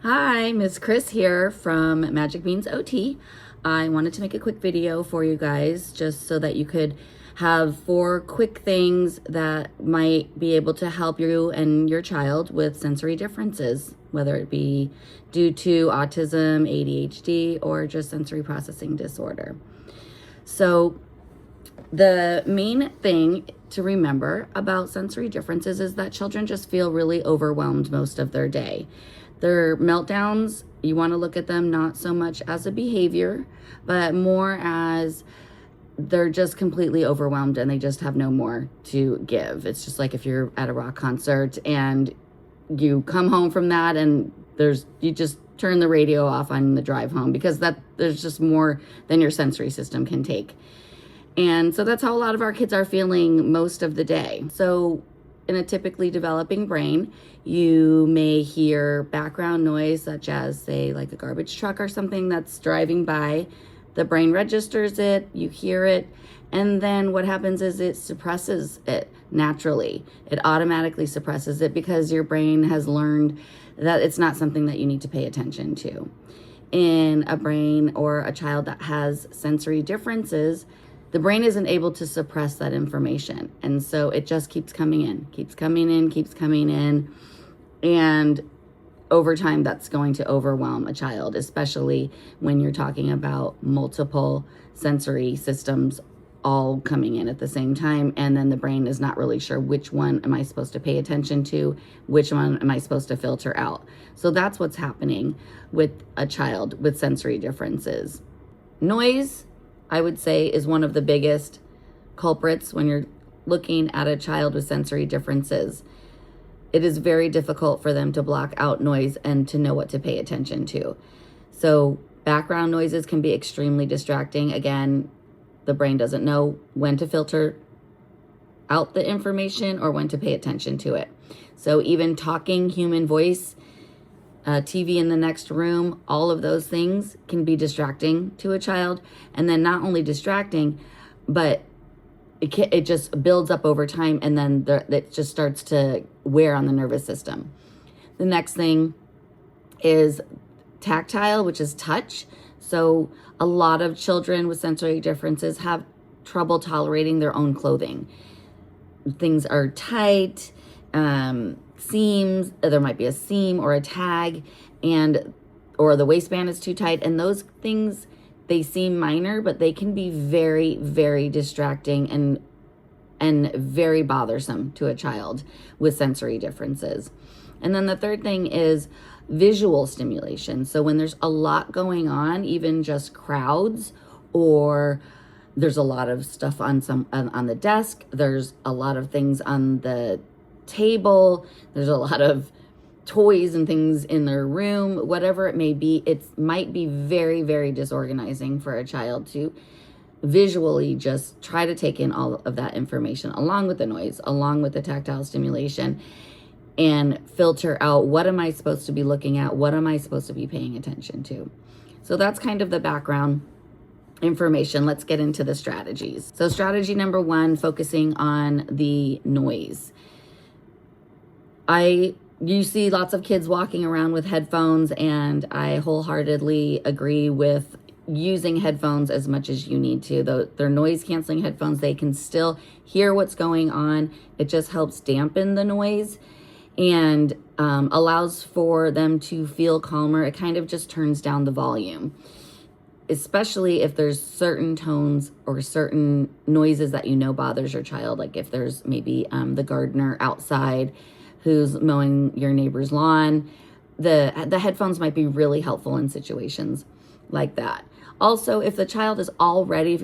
Hi, Miss Chris here from Magic Beans OT. I wanted to make a quick video for you guys just so that you could have 4 quick things that might be able to help you and your child with sensory differences, whether it be due to autism, ADHD, or just sensory processing disorder. So the main thing to remember about sensory differences is that children just feel really overwhelmed most of their day. Their meltdowns, you want to look at them not so much as a behavior, but more as they're just completely overwhelmed and they just have no more to give. It's just like if you're at a rock concert and you come home from that and you just turn the radio off on the drive home because there's just more than your sensory system can take. And so that's how a lot of our kids are feeling most of the day. So in a typically developing brain, you may hear background noise such as, say, like a garbage truck or something that's driving by. The brain registers it, you hear it, and then what happens is it suppresses it naturally. It automatically suppresses it because your brain has learned that it's not something that you need to pay attention to. In a brain or a child that has sensory differences, the brain isn't able to suppress that information. And so it just keeps coming in. And over time, that's going to overwhelm a child, especially when you're talking about multiple sensory systems all coming in at the same time. And then the brain is not really sure which one am I supposed to pay attention to, which one am I supposed to filter out. So that's what's happening with a child with sensory differences. Noise, I would say, is one of the biggest culprits when you're looking at a child with sensory differences. It is very difficult for them to block out noise and to know what to pay attention to. So background noises can be extremely distracting. Again, the brain doesn't know when to filter out the information or when to pay attention to it. So even talking, human voice, TV in the next room, all of those things can be distracting to a child. And then not only distracting, but it just builds up over time, and then it just starts to wear on the nervous system. The next thing is tactile, which is touch. So a lot of children with sensory differences have trouble tolerating their own clothing. Things are tight, seams, there might be a seam or a tag, or the waistband is too tight, and those things, they seem minor, but they can be very, very distracting and very bothersome to a child with sensory differences. And then the third thing is visual stimulation. So when there's a lot going on, even just crowds, or there's a lot of stuff on the desk, there's a lot of things on the table, there's a lot of toys and things in their room, whatever it may be, it might be very, very disorganizing for a child to visually just try to take in all of that information, along with the noise, along with the tactile stimulation, and filter out, what am I supposed to be looking at? What am I supposed to be paying attention to? So that's kind of the background information. Let's get into the strategies. So strategy number 1, focusing on the noise. You see lots of kids walking around with headphones, and I wholeheartedly agree with using headphones as much as you need to. They're noise canceling headphones. They can still hear what's going on. It just helps dampen the noise and allows for them to feel calmer. It kind of just turns down the volume, especially if there's certain tones or certain noises that bothers your child. Like if there's maybe the gardener outside who's mowing your neighbor's lawn, the headphones might be really helpful in situations like that. Also, if your child is already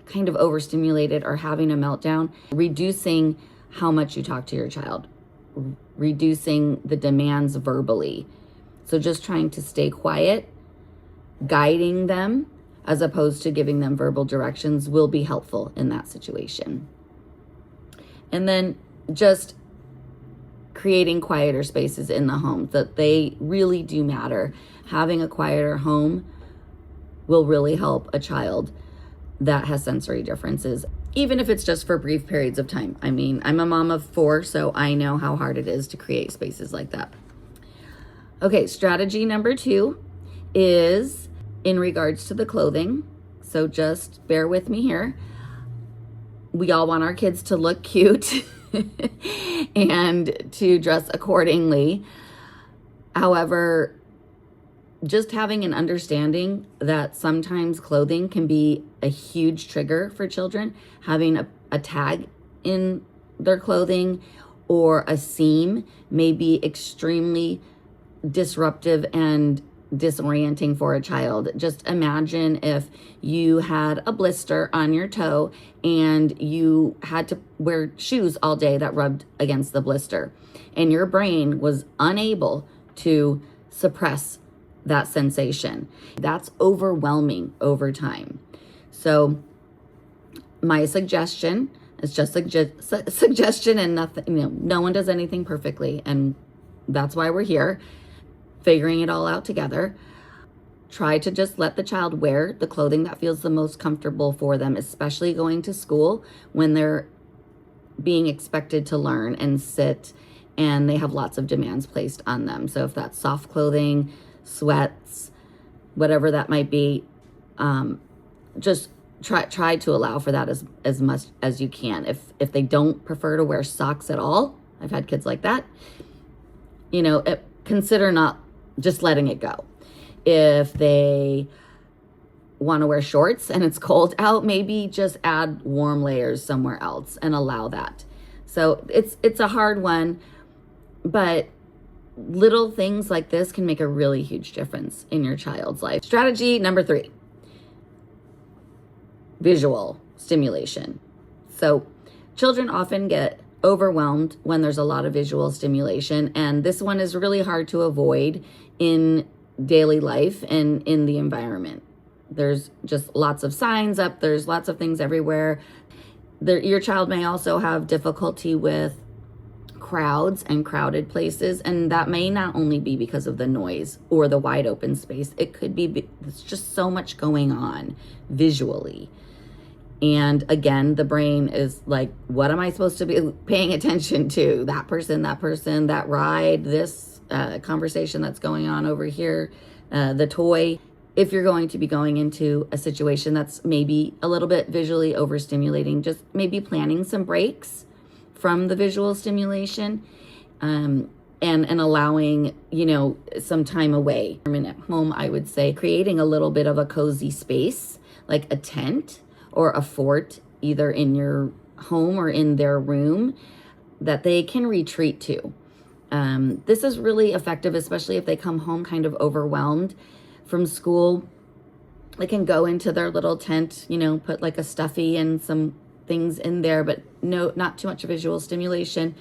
kind of overstimulated or having a meltdown, reducing how much you talk to your child, reducing the demands verbally. So just trying to stay quiet, guiding them as opposed to giving them verbal directions will be helpful in that situation. And then just creating quieter spaces in the home, that they really do matter. Having a quieter home will really help a child that has sensory differences, even if it's just for brief periods of time. I mean, I'm a mom of 4, so I know how hard it is to create spaces like that. Okay, strategy number 2 is in regards to the clothing. So just bear with me here. We all want our kids to look cute and to dress accordingly. However, just having an understanding that sometimes clothing can be a huge trigger for children, having a tag in their clothing or a seam may be extremely disruptive and disorienting for a child. Just imagine if you had a blister on your toe and you had to wear shoes all day that rubbed against the blister, and your brain was unable to suppress that sensation. That's overwhelming over time. So my suggestion is just suggestion and nothing, no one does anything perfectly, and that's why we're here, figuring it all out together. Try to just let the child wear the clothing that feels the most comfortable for them, especially going to school when they're being expected to learn and sit and they have lots of demands placed on them. So if that's soft clothing, sweats, whatever that might be, just try to allow for that as much as you can. If they don't prefer to wear socks at all, I've had kids like that, consider not just letting it go. If they want to wear shorts and it's cold out, maybe just add warm layers somewhere else and allow that. So it's a hard one, but little things like this can make a really huge difference in your child's life. Strategy number 3, visual stimulation. So children often get overwhelmed when there's a lot of visual stimulation, and this one is really hard to avoid in daily life and in the environment. There's just lots of signs up, there's lots of things everywhere. Your child may also have difficulty with crowds and crowded places, and that may not only be because of the noise or the wide open space. It could be there's just so much going on visually. And again, the brain is like, what am I supposed to be paying attention to? That person, that ride, this conversation that's going on over here, the toy. If you're going to be going into a situation that's maybe a little bit visually overstimulating, just maybe planning some breaks from the visual stimulation, and allowing, some time away. I mean, at home, I would say creating a little bit of a cozy space, like a tent or a fort, either in your home or in their room, that they can retreat to. This is really effective, especially if they come home kind of overwhelmed from school. They can go into their little tent, put like a stuffy and some things in there, but no, not too much visual stimulation.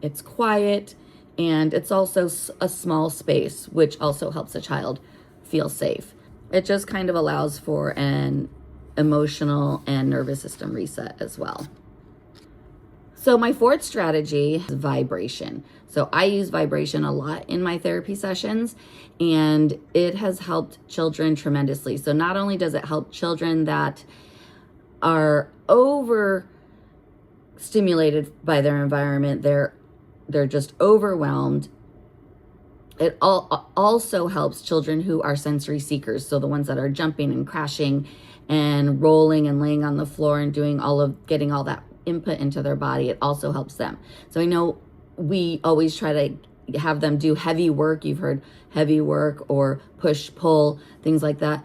It's quiet, and it's also a small space, which also helps a child feel safe. It just kind of allows for an emotional and nervous system reset as well. So my 4th strategy is vibration. So I use vibration a lot in my therapy sessions, and it has helped children tremendously. So not only does it help children that are overstimulated by their environment, they're just overwhelmed. It also helps children who are sensory seekers, so the ones that are jumping and crashing and rolling and laying on the floor and getting all that input into their body. It also helps them. So I know we always try to have them do heavy work. You've heard heavy work or push, pull, things like that.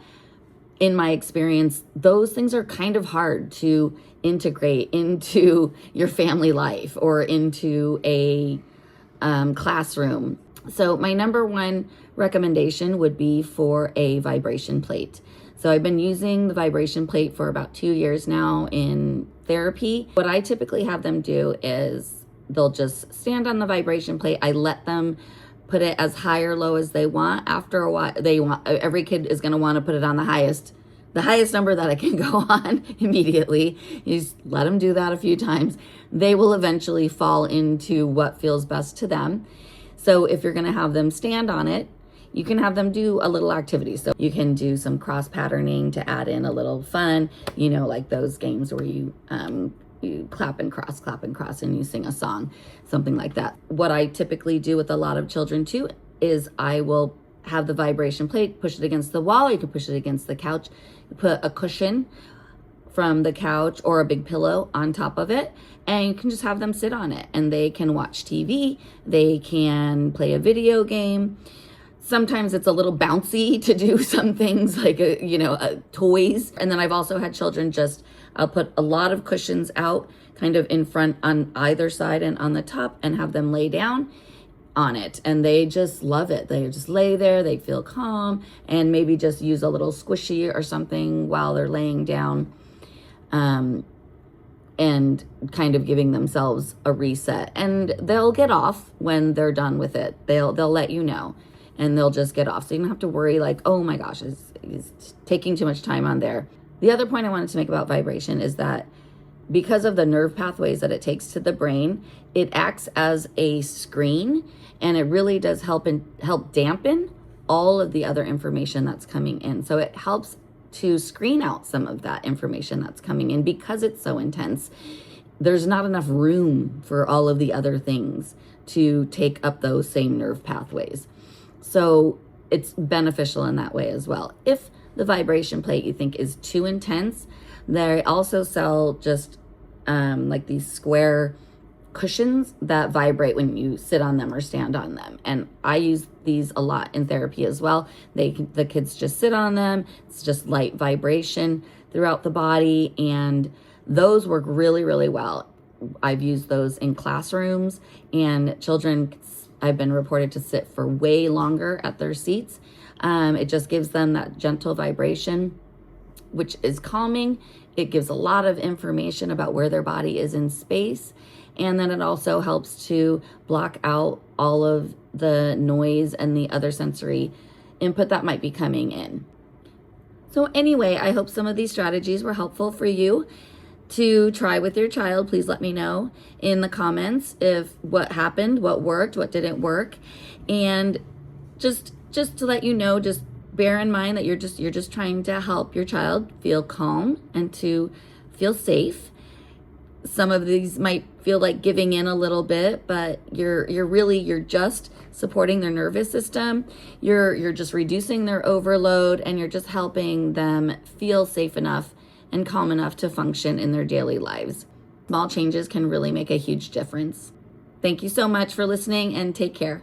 In my experience, those things are kind of hard to integrate into your family life or into a classroom. So my number 1 recommendation would be for a vibration plate. So I've been using the vibration plate for about 2 years now in therapy. What I typically have them do is they'll just stand on the vibration plate. I let them put it as high or low as they want. After a while, every kid is going to want to put it on the highest number that it can go on immediately. You just let them do that a few times. They will eventually fall into what feels best to them. So if you're going to have them stand on it, you can have them do a little activity. So you can do some cross patterning to add in a little fun, like those games where you clap and cross, and you sing a song, something like that. What I typically do with a lot of children too is I will have the vibration plate, push it against the wall, you can push it against the couch, put a cushion from the couch or a big pillow on top of it, and you can just have them sit on it, and they can watch TV, they can play a video game. Sometimes it's a little bouncy to do some things like, toys. And then I've also had children I'll put a lot of cushions out kind of in front on either side and on the top and have them lay down on it. And they just love it. They just lay there, they feel calm, and maybe just use a little squishy or something while they're laying down, and kind of giving themselves a reset. And they'll get off when they're done with it. They'll let you know. And they'll just get off. So you don't have to worry like, oh my gosh, it's taking too much time on there. The other point I wanted to make about vibration is that because of the nerve pathways that it takes to the brain, it acts as a screen, and it really does help dampen all of the other information that's coming in. So it helps to screen out some of that information that's coming in. Because it's so intense, there's not enough room for all of the other things to take up those same nerve pathways. So it's beneficial in that way as well. If the vibration plate you think is too intense, they also sell just like these square cushions that vibrate when you sit on them or stand on them. And I use these a lot in therapy as well. The kids just sit on them. It's just light vibration throughout the body, and those work really, really well. I've used those in classrooms, and children, I've been reported to sit for way longer at their seats. It just gives them that gentle vibration, which is calming. It gives a lot of information about where their body is in space. And then it also helps to block out all of the noise and the other sensory input that might be coming in. So anyway, I hope some of these strategies were helpful for you to try with your child. Please let me know in the comments if what happened, what worked, what didn't work. And just to let you know, just bear in mind that you're just trying to help your child feel calm and to feel safe. Some of these might feel like giving in a little bit, but you're just supporting their nervous system. You're just reducing their overload, and you're just helping them feel safe enough and calm enough to function in their daily lives. Small changes can really make a huge difference. Thank you so much for listening, and take care.